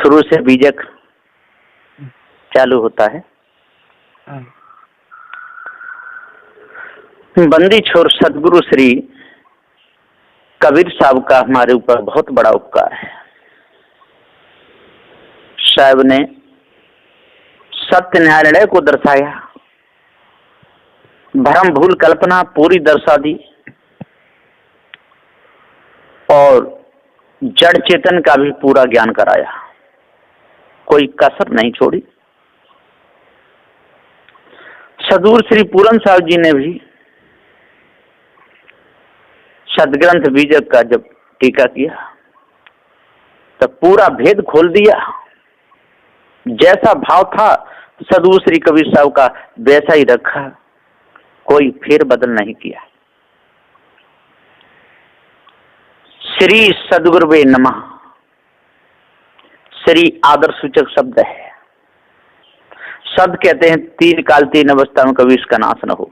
शुरू से बीजक चालू होता है। बंदी छोर सदगुरु श्री कबीर साहब का हमारे ऊपर बहुत बड़ा उपकार है। साहब ने सत्य न्यायालय को दर्शाया, भ्रम भूल कल्पना पूरी दर्शा दी और जड़ चेतन का भी पूरा ज्ञान कराया, कोई कसर नहीं छोड़ी। सदगुरु श्री पूरन साहब जी ने भी सदग्रंथ बीजक का जब टीका किया तब पूरा भेद खोल दिया। जैसा भाव था सदगुरु श्री कबीर साहब का वैसा ही रखा, कोई फेर बदल नहीं किया। श्री सदगुरुवे नमः, श्री आदर सूचक शब्द है। सद कहते हैं तीन काल तीन अवस्था में कभी इसका नाश न हो,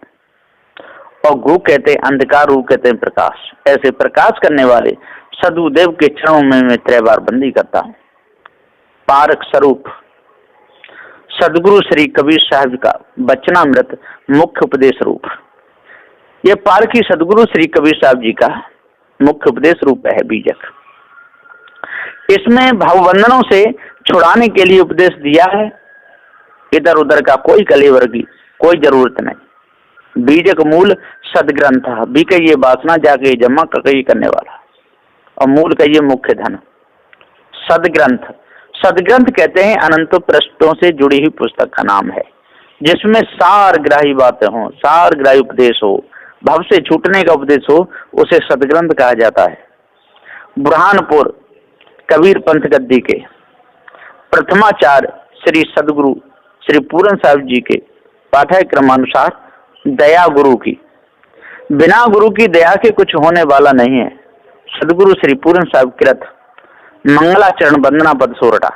और गु कहते हैं अंधकार, रू कहते हैं प्रकाश। ऐसे प्रकाश करने वाले सदगुरुदेव के चरणों में मैं 3 बार बंदी करता हूं। पारक स्वरूप सदगुरु श्री कबीर साहब का वचनामृत मुख्य उपदेश रूप, ये पारकी सदगुरु श्री कबीर साहब जी का मुख्य उपदेश रूप है बीजक। इसमें भावबंधनों से छुड़ाने के लिए उपदेश दिया है। इधर उधर का कोई कलेवर की कोई जरूरत नहीं। बीजक मूल सदग्रंथ बी का ये वासना जाके जमा कई करने वाला, और मूल का ये मुख्य धन। सदग्रंथ, सदग्रंथ कहते हैं अनंत पृष्ठों से जुड़ी हुई पुस्तक का नाम है, जिसमें सारग्राही बातें हो, सारग्राही उपदेश हो, भव से छूटने का उपदेश हो, उसे सदग्रंथ कहा जाता है। बुरहानपुर कबीर पंथ गद्दी के प्रथमाचार्य श्री सदगुरु श्री पूरन साहब जी के पाठ्यक्रमानुसार दया गुरु की, बिना गुरु की दया के कुछ होने वाला नहीं है। सदगुरु श्री पूरन साहब कृत मंगलाचरण वंदना पद सोरठा।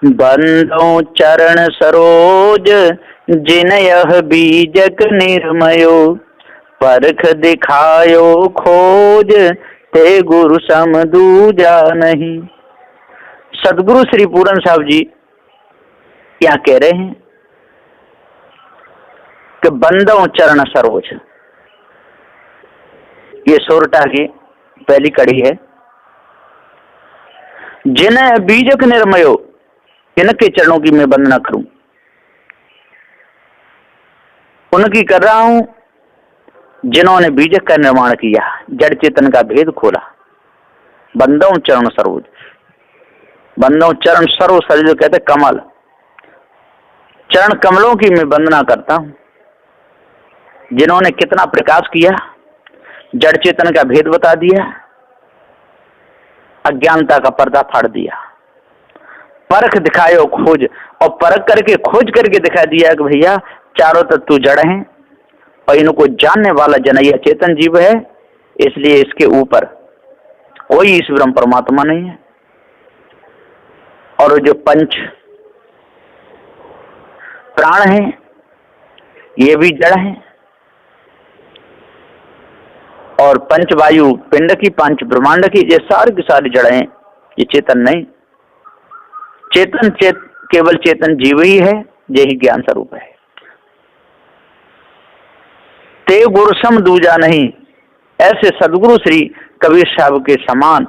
बंदो चरण सरोज जिन यह बीजक निर्मयो, परख दिखायो खोज ते गुरु सम दूजा नहीं। सदगुरु श्री पूरन साहब जी क्या कह रहे हैं कि बंदो चरण सरोज, ये सोरठा की पहली कड़ी है। जिन्हें बीजक निर्मयो, इनके चरणों की मैं वंदना करूं, उनकी कर रहा हूं जिन्होंने बीजक का निर्माण किया, जड़ चेतन का भेद खोला। बंदो चरण सरोज, बंदो चरण सरो सरोज कहते कमल, चरण कमलों की मैं वंदना करता हूं, जिन्होंने कितना प्रकाश किया, जड़ चेतन का भेद बता दिया, अज्ञानता का पर्दा फाड़ दिया। परख दिखायो खोज, और परख करके खोज करके दिखा दिया कि भैया चारों तत्व जड़ हैं और इनको जानने वाला जनैया चेतन जीव है, इसलिए इसके ऊपर कोई ईश्वर ब्रह्म परमात्मा नहीं है। और जो पंच प्राण हैं ये भी जड़ हैं, और पंच वायु पिंड की, पंच ब्रह्मांड की, ये सारी की सारी जड़ हैं, ये चेतन नहीं। चेतन केवल चेतन जीव ही है, यही ज्ञान स्वरूप है। ते गुरु सम दूजा नहीं, ऐसे सदगुरु श्री कबीर साहब के समान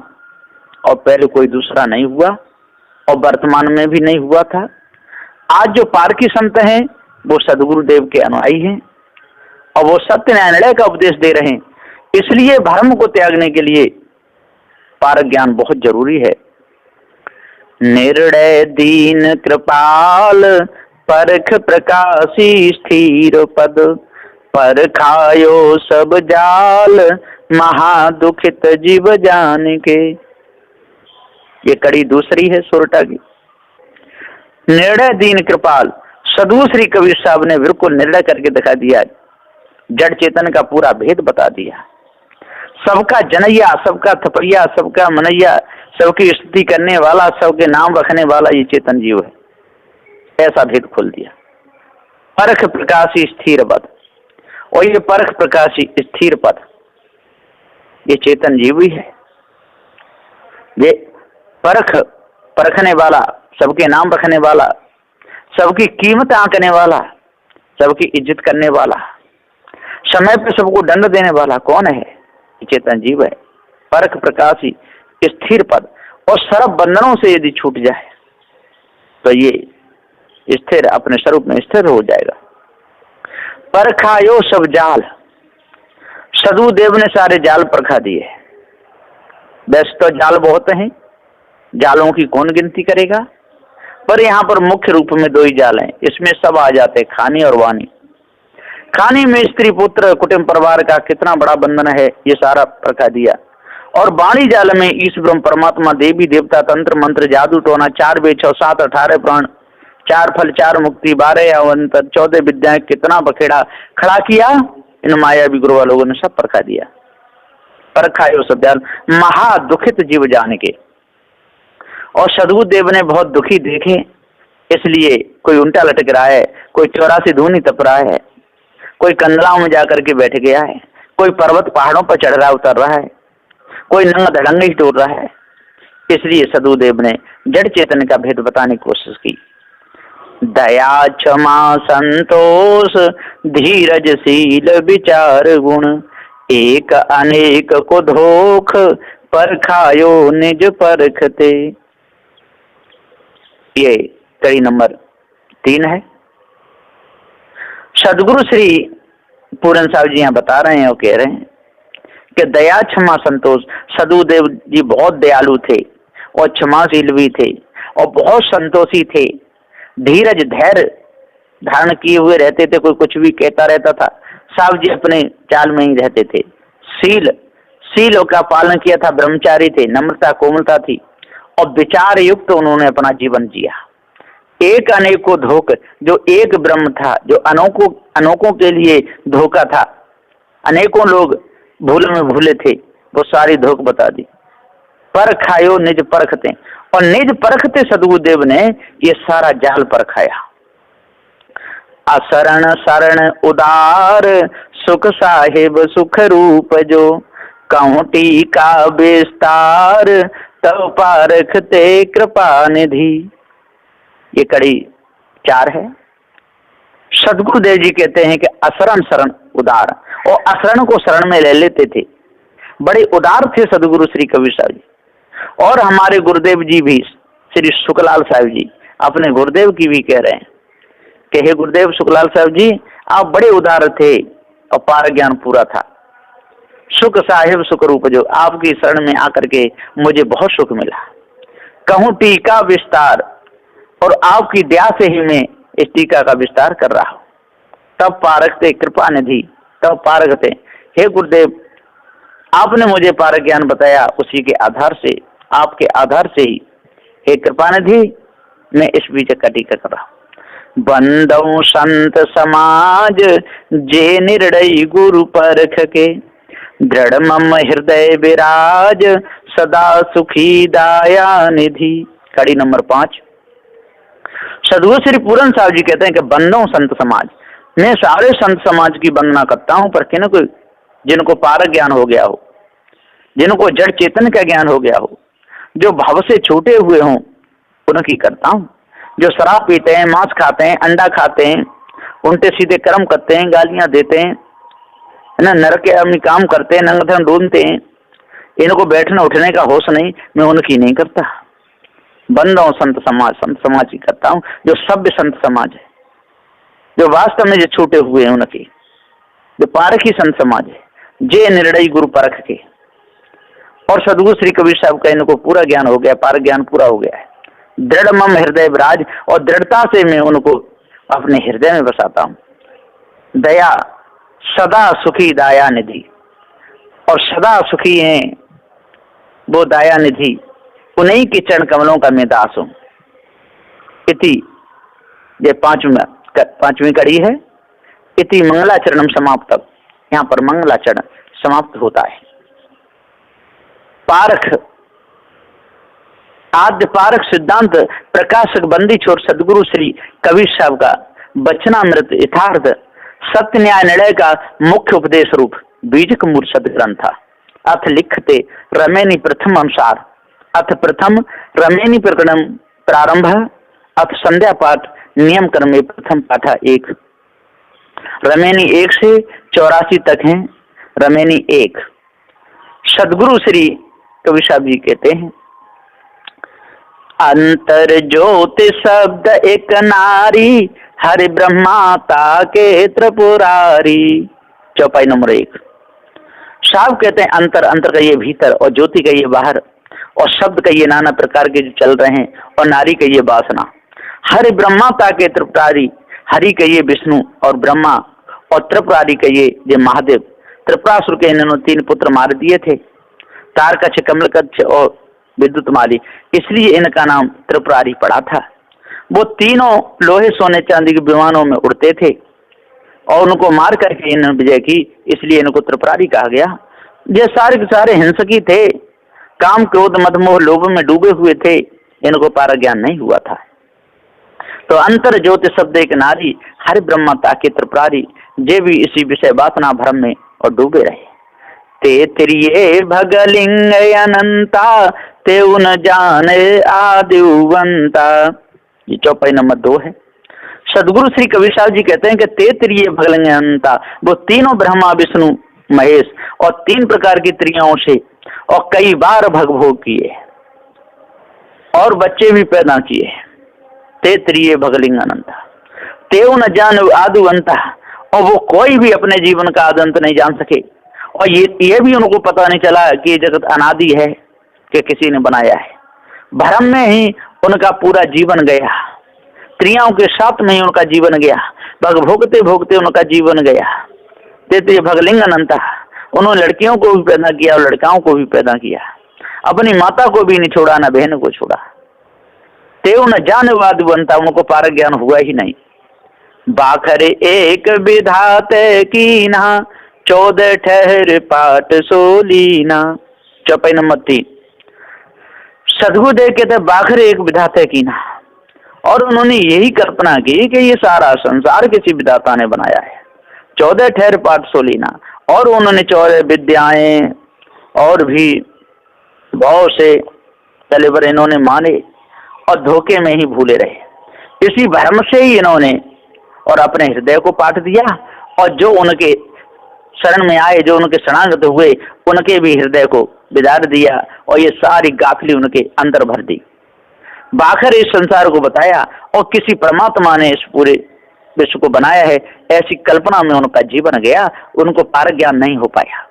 और पहले कोई दूसरा नहीं हुआ, और वर्तमान में भी नहीं हुआ था। आज जो पारकी संत हैं वो सदगुरुदेव के अनुयायी हैं, और वो सत्य न्यायालय का उपदेश दे रहे हैं। इसलिए भ्रम को त्यागने के लिए पारक ज्ञान बहुत जरूरी है। निर्णय दीन कृपाल परख प्रकाशी स्थिर पद, परखायो सब जाल महादुखित जीव जान के। ये कड़ी दूसरी है सोरठा की। निर्णय दीन कृपाल, सदगुरु श्री कबीर साहब ने बिल्कुल निर्णय करके दिखा दिया, जड़ चेतन का पूरा भेद बता दिया। सबका जनैया, सबका थपड़िया, सबका मनैया, सबकी स्तुति करने वाला, सबके नाम रखने वाला ये चेतन जीव है, ऐसा भेद खोल दिया। परख प्रकाशी स्थिर पद, और ये परख प्रकाशी स्थिर पद ये चेतन जीव ही है। ये परखने वाला, सबके नाम रखने वाला, सबकी कीमत आंकने वाला, सबकी इज्जत करने वाला, समय पे सबको दंड देने वाला कौन है? चेतन जीव है। परख प्रकाशी स्थिर पद, और सर्व बंधनों से यदि छूट जाए तो ये स्थिर अपने स्वरूप में स्थिर हो जाएगा। परखायो सब जाल, सदुदेव ने सारे जाल परखा दिए। वैसे तो जाल बहुत हैं, जालों की कौन गिनती करेगा, पर यहाँ पर मुख्य रूप में दो ही जाल हैं, इसमें सब आ जाते हैं, खानी और वाणी। खानी में स्त्री पुत्र कुटुंब परिवार का कितना बड़ा बंधन है, ये सारा परखा दिया। और वाणी जाल में ईश ब्रह्म परमात्मा, देवी देवता, तंत्र मंत्र, जादू टोना, 4 वेद 6 7 18 प्राण, 4 फल 4 मुक्ति, 12 अवंतर, 14 विद्याएं, कितना बखेड़ा खड़ा किया। इन मायावी गुरुवा लोगों ने सब परखा दिया। परखायो सब जाल, महा दुखित जीव जान के। और सदगुरुदेव ने बहुत दुखी देखे, इसलिए कोई उल्टा लटक रहा है, कोई 84 धूनी तप रहा है, कोई कंदलाओं में जाकर के बैठ गया है, कोई पर्वत पहाड़ों पर चढ़ रहा उतर रहा है, कोई नंगा धड़ंगा ही टूट रहा है। इसलिए सदगुरुदेव ने जड़ चेतन का भेद बताने की कोशिश की। दया क्षमा संतोष धीरज शील विचार गुण, एक अनेक को धोख परखायो निज परखते। ये कड़ी नंबर 3 है। सदगुरु श्री पूरन साहब जी यहाँ बता रहे हैं और कह रहे हैं कि दया क्षमा संतोष, सदगुरुदेव जी बहुत दयालु थे और क्षमाशील भी थे और बहुत संतोषी थे। धीरज धैर्य धारण किए हुए रहते थे, कोई कुछ भी कहता रहता था, साहब जी अपने चाल में ही रहते थे। शील का पालन किया था, ब्रह्मचारी थे, नम्रता कोमलता थी और विचार युक्त उन्होंने अपना जीवन जिया। एक अनेक को धोख, जो एक ब्रह्म था, जो अनोखों के लिए धोखा था, अनेकों लोग भूल में भूले थे, वो सारी धोख बता दी। परखायो निज परखते, और निज परखते सदगुरुदेव ने ये सारा जाल परखाया। असरण शरण उदार सुख साहिब सुख रूप, जो कहूं टीका विस्तार तब पारखते कृपा निधि। ये कड़ी 4 है। सदगुरुदेव जी कहते हैं कि असरण शरण उदार, और असरण को शरण में ले लेते थे, बड़े उदार थे सदगुरु श्री कबीर साहब जी। और हमारे गुरुदेव जी भी श्री सुखलाल साहब जी अपने गुरुदेव की भी कह रहे हैं कि हे गुरुदेव सुखलाल साहब जी, आप बड़े उदार थे और पार ज्ञान पूरा था। सुख साहिब सुख रूप, जो आपकी शरण में आकर के मुझे बहुत सुख मिला। कहूं टीका विस्तार, और आपकी दया से ही मैं इस टीका का विस्तार कर रहा हूं। तब पारखते कृपा निधि, तब पारखते, हे गुरुदेव आपने मुझे पार ज्ञान बताया, उसी के आधार से, आपके आधार से ही हे कृपा निधि मैं इस बीच का टीका कर रहा हूं। बंदौ संत समाज जे निर्णय गुरु परख के, दृढ़ मम हृदय विराज सदा सुखी दाया निधि। कड़ी नंबर 5। सदगुरु श्री पूरन साहब जी कहते हैं कि बंदो संत समाज, मैं सारे संत समाज की वंदना करता हूं, पर किन को, जिनको पार ज्ञान हो गया हो, जिनको जड़ चेतन का ज्ञान हो गया हो, जो भाव से छूटे हुए हों, उनकी करता हूं। जो शराब पीते हैं, मांस खाते हैं, अंडा खाते हैं, उल्टे सीधे कर्म करते हैं, गालियां देते हैं, है ना, नरक के अपनी काम करते हैं, नंगधन ढूंढते हैं, इनको बैठने उठने का होश नहीं, मैं उनकी नहीं करता। बंदो संत समाज की करता हूं, जो सभ्य संत समाज है, जो वास्तव में जो छूटे हुए हैं उनकी, जो पारखी संत समाज है, जे निर्णय गुरु परख के। और सदगुरु श्री कबीर साहब का इनको पूरा ज्ञान हो गया, पार ज्ञान पूरा हो गया है। दृढ़ मम हृदय विराज, और दृढ़ता से मैं उनको अपने हृदय में बसाता हूं। दया सदा सुखी दाया निधि, और सदा सुखी हैं वो दाया निधि, उन्हीं के चरण कमलों का मैं दास हूं। इति ये 5वीं कड़ी है। इति मंगलाचरणम समाप्त, यहाँ पर मंगलाचरण समाप्त होता है। पारख, आद्य पारख सिद्धांत प्रकाशक बंदी छोर सदगुरु श्री कबीर साहब का वचनामृत यथार्थ सत्य न्याय निर्णय का मुख्य उपदेश रूप बीजक मूल सद ग्रंथ था। अथ लिखते रमेनी प्रथम अनुसार अथ प्रथम रमेनी प्रकरण प्रारंभ, अथ संध्या पाठ नियम क्रमे प्रथम पाठा 1। रमेनी 1 से 84 तक हैं। रमेनी 1। सदगुरु श्री कवि साहब जी कहते हैं, अंतर ज्योति शब्द एक नारी, हरि ब्रह्माता के त्रिपुरारी। चौपाई नंबर 1। साहब कहते हैं अंतर, अंतर का ये भीतर और ज्योति का ये बाहर और शब्द का ये नाना प्रकार के जो चल रहे हैं और नारी का ये वासना। हरि ब्रह्माता के त्रिपुरारी, हरि का ये विष्णु और ब्रह्मा और त्रिपुरारी का ये महादेव। त्रिपुरासुर के इन्होंने 3 पुत्र मार दिए थे, तारकच्छ, कमलकच्छ और विद्युत माली, इसलिए इनका नाम त्रिपुरारी पड़ा था। वो तीनों लोहे सोने चांदी के विमानों में उड़ते थे और उनको मार करके इन्होंने विजय की, इसलिए इनको त्रिपुरारी कहा गया। ये सारे के सारे हिंसकी थे, काम क्रोध मद मोह लोभ में डूबे हुए थे, इनको पारा ज्ञान नहीं हुआ था। तो अंतर ज्योति शब्द एक नारी, हरि ब्रह्मता के त्रिपुरारी, जे भी इसी विषय वासना भ्रम में और डूबे रहे। ते त्रिये भगलिंग अनंता, ते उन जाने आदिवंता। ये चौपाई नंबर 2 है। सदगुरु श्री कबीर साहब जी कहते हैं कि ते त्रिये भगलिंग अनंता, वो तीनों ब्रह्मा विष्णु महेश और 3 प्रकार की त्रियाओं से और कई बार भगभोग किए और बच्चे भी पैदा किए। ते त्रिये भगलिंग अनंता, ते उन जान आदिवंता, और वो कोई भी अपने जीवन का आदंत नहीं जान सके और ये भी उनको पता नहीं चला कि ये जगत अनादि है कि किसी ने बनाया है। भ्रम में ही उनका पूरा जीवन गया, त्रियाओं के साथ में ही उनका जीवन गया, भग भोगते भोगते उनका जीवन गया। ते भगलिंग अनंता, उन्होंने लड़कियों को भी पैदा किया और लड़काओं को भी पैदा किया, अपनी माता को भी नहीं छोड़ा, ना बहन को छोड़ा। ते उन जानवाद बनता, उनको पारक ज्ञान हुआ ही नहीं। बाखरे एक विधाते कीना, 14 ठहर पाठ सोलीना। चौपाई नंबर 3। सदगुरुदेव कहते बाखरे एक विधाते कीना, और उन्होंने यही कल्पना की कि ये सारा संसार किसी विधाता ने बनाया है। 14 ठहर पाठ सोलीना, और उन्होंने 14 विद्याएं और भी बहुत से कलेवर इन्होंने माने और धोखे में ही भूले रहे। इसी भ्रम से ही इन्होंने और अपने हृदय को पाट दिया, और जो उनके शरण में आए, जो उनके शरणागत हुए, उनके भी हृदय को बिगाड़ दिया और ये सारी गाफिली उनके अंदर भर दी। बाखर इस संसार को बताया और किसी परमात्मा ने इस पूरे विश्व को बनाया है, ऐसी कल्पना में उनका जीवन गया, उनको पारक ज्ञान नहीं हो पाया।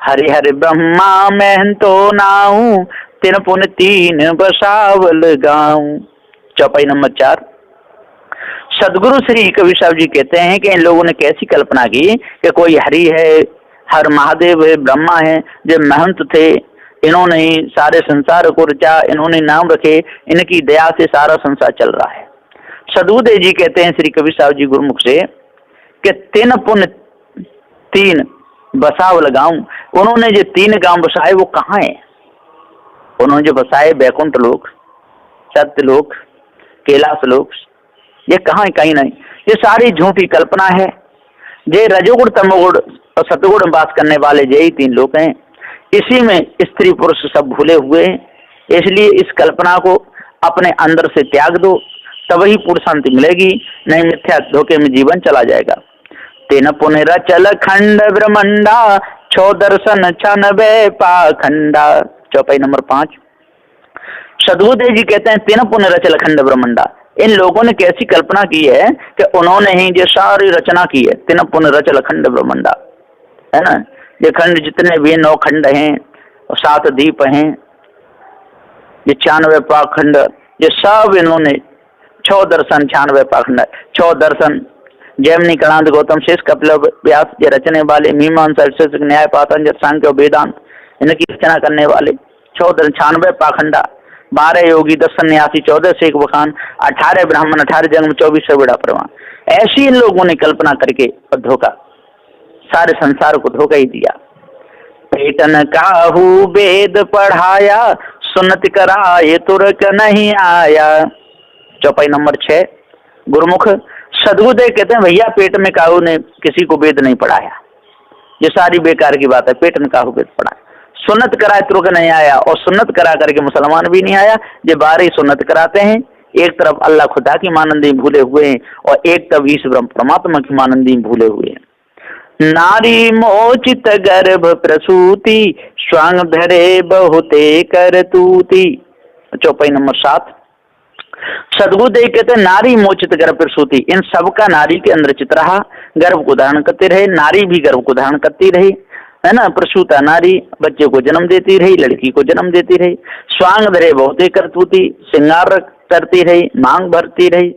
हरि हरि ब्रह्मा मैं तो नाऊं, 3 पुन 3 बसावल गाऊं। चौपाई नंबर 4। सदगुरु श्री कबीर साहब जी कहते हैं कि इन लोगों ने कैसी कल्पना की कि कोई हरि है, हर महादेव है, ब्रह्मा है, जो महंत थे, इन्होंने ही सारे संसार को रचा, इन्होंने नाम रखे, इनकी दया से सारा संसार चल रहा है। सदगुरुदेव जी कहते हैं श्री कबीर साहब जी गुरुमुख से कि 3 पुन 3 बसावल गांव, उन्होंने जो 3 गांव बसाए वो कहाँ है? उन्होंने जो बसाए वैकुंठ लोक, सत्य लोक, कैलाश लोक, ये कहाँ है? कहीं नहीं। ये सारी झूठी कल्पना है। ये रजोगुण तमोगुण और सतगुण में वास करने वाले यही 3 लोग हैं, इसी में स्त्री पुरुष सब भूले हुए हैं। इसलिए इस कल्पना को अपने अंदर से त्याग दो, तभी पूर्ण शांति मिलेगी, नहीं मिथ्या धोखे में जीवन चला जाएगा। 3 पुनरा चल खंड ब्रह्मंडा, 6 दर्शन 96 पाखंडा। चौपाई नंबर 5। सदगुरुदेव जी कहते हैं 3 पुनरा चल खंड ब्रह्मंडा, इन लोगों ने कैसी कल्पना की है कि उन्होंने ही जो सारी रचना की है। 3 पुनरा चल खंड ब्रह्मंडा, है ना, ये खंड जितने भी 9 खंड हैं और 7 द्वीप हैं, ये 96 पाखंड, ये सब इन्होंने 6 दर्शन 96 पाखंड, 6 दर्शन जैमिनी कणाद गौतम शेष कपिल व्यास ये रचने वाले, मीमांसा न्याय पातंजल सांख्य और वेदांत इनकी रचना करने वाले 6 दर्शन 96 पाखंडा, 12 योगी 10 सन्यासी 14 शेख बखान, 18 ब्राह्मण 18 जन्म 24 से बड़ा प्रमाण। ऐसी इन लोगों ने कल्पना करके और धोखा, सारे संसार को धोखा ही दिया। पेटन काहू वेद पढ़ाया, सुनत कराए तुरक नहीं आया। चौपाई नंबर 6। गुरुमुख सदगुरुदेव कहते हैं भैया पेट में काहू ने किसी को वेद नहीं पढ़ाया, ये सारी बेकार की बात है। पेट में काहू वेद पढ़ाया, सुन्नत कराए तुर्क नहीं आया, और सुन्नत करा करके मुसलमान भी नहीं आया। ये बारह ही सुन्नत कराते हैं। एक तरफ अल्लाह खुदा की मानंदी भूले हुए हैं और एक तरफ ईश्वर परमात्मा की मानंदी भूले हुए हैं। नारी मोचित गर्भ प्रसूति, स्वांग धरे बहुते करतूती। चौपाई नंबर 7। सदगुरुदेव कहते हैं नारी मोचित गर्भ प्रसूति, इन सबका नारी के अंदर चित रहा, गर्भ को धारण करते रहे, नारी भी गर्भ को धारण करती रही, है ना। प्रसूता नारी बच्चे को जन्म देती रही, लड़की को जन्म देती रही। स्वांग धरे बहुते करतूती, श्रृंगार करती रही, मांग भरती रही,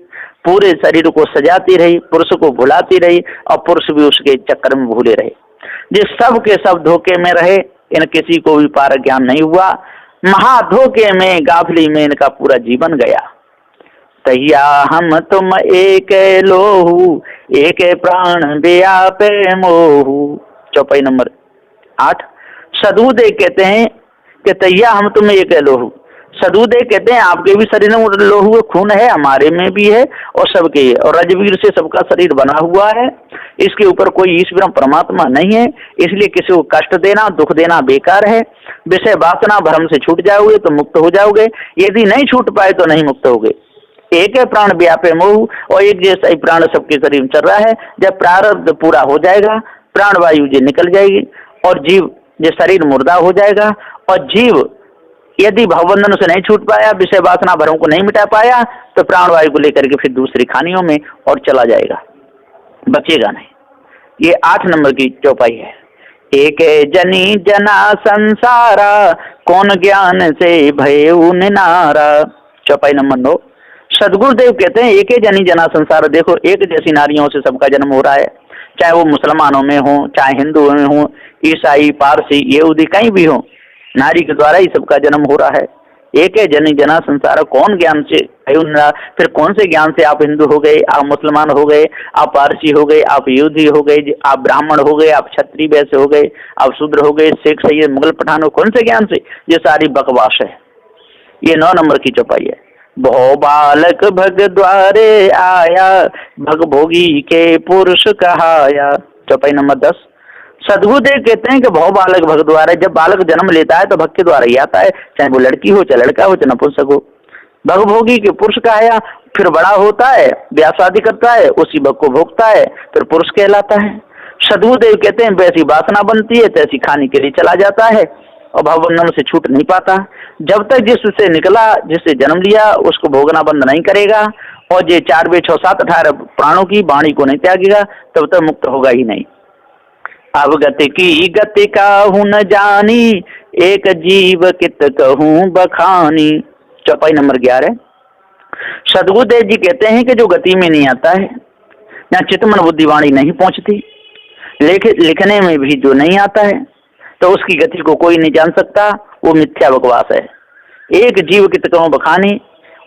पूरे शरीर को सजाती रही, पुरुष को भुलाती रही और पुरुष भी उसके चक्कर में भूले रहे। जिस सब के सब धोखे में रहे, इन किसी को भी पार ज्ञान नहीं हुआ। महाधोखे में, गाफिली में इनका पूरा जीवन गया। तैया हम तुम एक लोहू, एक प्राण व्यापे मोहू। चौपाई नंबर 8। सदगुरुदेव कहते हैं कि तैया हम तुम एक लोहू। सदगुरुदेव कहते हैं आपके भी शरीर में लोहू खून है, हमारे में भी है और सबके है, और रजवीर से सबका शरीर बना हुआ है। इसके ऊपर कोई ईश्वर परमात्मा नहीं है, इसलिए किसी को कष्ट देना, दुख देना बेकार है। विषय वासना भ्रम से छूट जाओगे तो मुक्त हो जाओगे, यदि नहीं छूट पाए तो नहीं मुक्त होगे। एक है प्राण व्यापे मोह, और एक जैसा ही प्राण सबके शरीर में चल रहा है। जब प्रारब्ध पूरा हो जाएगा, प्राण वायु जी निकल जाएगी और जीव जो शरीर मुर्दा हो जाएगा। और जीव यदि भवबंधन से नहीं छूट पाया, विषय वासना भरों को नहीं मिटा पाया, तो प्राण वायु को लेकर के फिर दूसरी खानियों में और चला जाएगा, बचेगा नहीं। ये 8 नंबर की चौपाई है। एक जनी जना संसारा, कौन ज्ञान से भयउ निनारा। चौपाई नंबर 9। सदगुरुदेव कहते हैं एक जनी जना संसार, देखो एक जैसी नारियों से सबका जन्म हो रहा है, चाहे वो मुसलमानों में हो, चाहे हिंदुओं में हो, ईसाई, पारसी, यहूदी, कहीं भी हो, नारी के द्वारा ही सबका जन्म हो रहा है। एक जनी जना संसार, कौन ज्ञान से, फिर कौन से ज्ञान से आप हिंदू हो गए, आप मुसलमान हो गए, आप पारसी हो गए, आप यहूदी हो गए, आप ब्राह्मण हो गए, आप क्षत्रिय वैसे हो गए, आप शूद्र हो गए, सिख, सैयद, मुगल, पठान हो, कौन से ज्ञान से? ये सारी बकवास है। ये 9 नंबर की चौपाई है। भो बालक भग द्वारे आया, भग भोगी के पुरुष कहाया। चौपाई नंबर 10। सदगुरुदेव कहते हैं कि भव बालक भग द्वारे, जब बालक जन्म लेता है तो भग के द्वारा ही आता है, चाहे वो लड़की हो, चाहे लड़का हो, चाहे नपुंसक हो। भग भोगी के पुरुष कहाया, फिर बड़ा होता है, ब्याह शादी करता है, उसी भग को भोगता है, फिर पुरुष कहलाता है। सदगुरुदेव कहते हैं वैसी वासना बनती है तैसी खाने के लिए चला जाता है और भवबंधन से छूट नहीं पाता। जब तक जिससे निकला, जिससे जन्म लिया, उसको भोगना बंद नहीं करेगा और ये 4 वे 6 7 18 प्राणों की वाणी को नहीं त्यागेगा, तब तक मुक्त होगा ही नहीं। अब गति की गति का हूं न जानी, एक जीव कित कहूं बखानी। चौपाई नंबर 11। सदगुरुदेव जी कहते हैं कि जो गति में नहीं आता है, या चित्तमन बुद्धिवाणी नहीं पहुंचती, लिखने में भी जो नहीं आता है, तो उसकी गति को कोई नहीं जान सकता, वो मिथ्या बकवास है। एक जीव कित कहूं बखानी,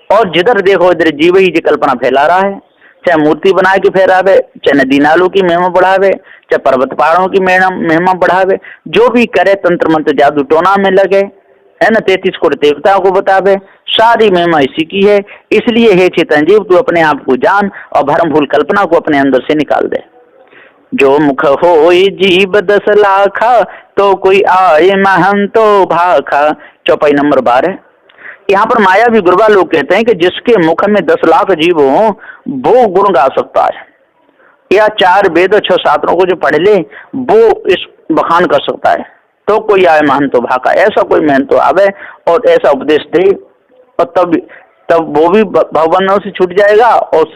और जिधर देखो इधर जीव ही कल्पना फैला रहा है, चाहे मूर्ति बना के फहरावे, चाहे नदी नालों की महिमा बढ़ावे, चाहे पर्वत पहाड़ों की महिमा बढ़ावे, जो भी करे तंत्र मंत्र जादू टोना में लगे, है ना, 33 करोड़ देवताओं को बतावे, सारी महिमा इसी की है। इसलिए हे चेतन जीव, तू अपने आप को जान और भरम भूल कल्पना को अपने अंदर से निकाल दे। जो मुख हो जीव 10 लाखा, तो कोई आए महंतो भाखा। चौपाई नंबर 12। यहाँ पर माया भी गुरबा लोग कहते हैं कि जिसके मुख में 10 लाख जीव हो, वो गुण गा सकता है, या 4 वेद 6 शास्त्रों को जो पढ़ ले वो इस बखान कर सकता है। तो कोई आए महंतो भाका, ऐसा कोई महंतो आवे और ऐसा उपदेश दे, और तब वो भी भवबंधनों से छूट जाएगा और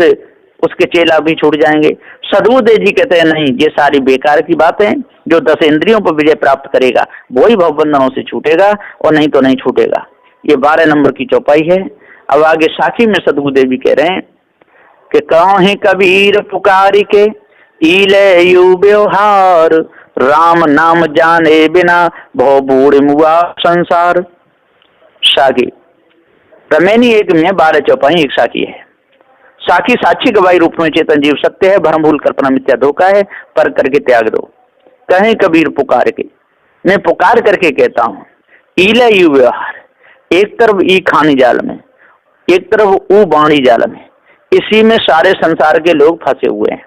उसके चेला भी छूट जाएंगे। सदगुरुदेव जी कहते हैं नहीं, ये सारी बेकार की बात है। जो 10 इंद्रियों पर विजय प्राप्त करेगा वही भवबंधनों से छूटेगा, और नहीं तो नहीं छूटेगा। ये 12 नंबर की चौपाई है। अब आगे साखी में सदगुरुदेव जी कह रहे हैं कि कहीं कबीर पुकारी के, इले यू व्यवहार, राम नाम जाने बिना भव बूढ़ मुआ संसार। साखी प्रमेनी एक में 12 चौपाई एक साखी है। साखी साक्षी गवाही रूप में चेतन जीव सत्य है, भ्रम भूल कल्पना मिथ्या धोखा है, पर करके त्याग दो। कहीं कबीर पुकार के, मैं पुकार करके कहता हूँ, इले यू व्यवहार, एक तरफ ई खानी जाल में, एक तरफ ऊ बाणी जाल में, इसी में सारे संसार के लोग फंसे हुए हैं।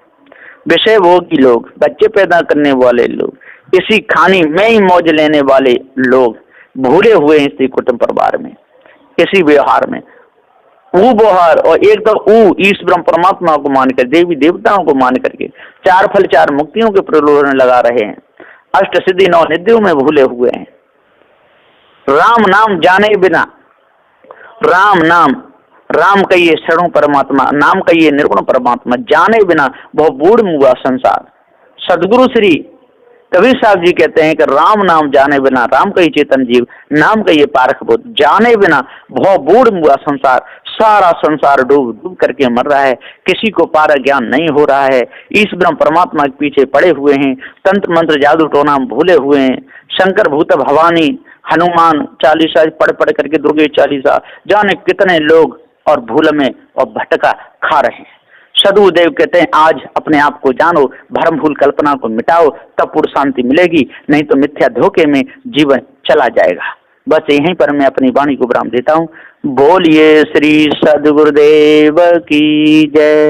विषय भोगी लोग, बच्चे पैदा करने वाले लोग, इसी खानी में ही मौज लेने वाले लोग भूले हुए हैं इसी कुटुंब परिवार में, इसी व्यवहार में। ऊ व्यवहार और एक तो ऊ ईश ब्रह्म परमात्मा को मानकर, देवी देवताओं को मान करके चार फल चार मुक्तियों के प्रलोभन लगा रहे हैं, अष्ट सिद्धि नौ निधियों में भूले हुए हैं। राम नाम जाने बिना, राम नाम, राम कहिए क्षणों परमात्मा, नाम कहिए निर्गुण परमात्मा, जाने बिना बहुत बूढ़ मुआ संसार। सदगुरु श्री कबीर साहब जी कहते हैं कि राम नाम जाने बिना, राम कही चेतन जीव, नाम कहिए पारख बोध, जाने बिना बहुत बूढ़ मुआ संसार। सारा संसार डूब डूब करके मर रहा है, किसी को पार ज्ञान नहीं हो रहा है, ईश ब्रह्म परमात्मा के पीछे पड़े हुए हैं, तंत्र मंत्र जादू टोना भूले हुए हैं, शंकर भूत भवानी हनुमान चालीसा पढ़ पढ़ करके, दुर्गे चालीसा, जाने कितने लोग और भूल में और भटका खा रहे हैं। सदगुरुदेव कहते हैं आज अपने आप को जानो, भ्रम भूल कल्पना को मिटाओ, तब पूर्ण शांति मिलेगी, नहीं तो मिथ्या धोखे में जीवन चला जाएगा। बस यहीं पर मैं अपनी वाणी को विराम देता हूँ। बोलिए श्री सदगुरुदेव की जय।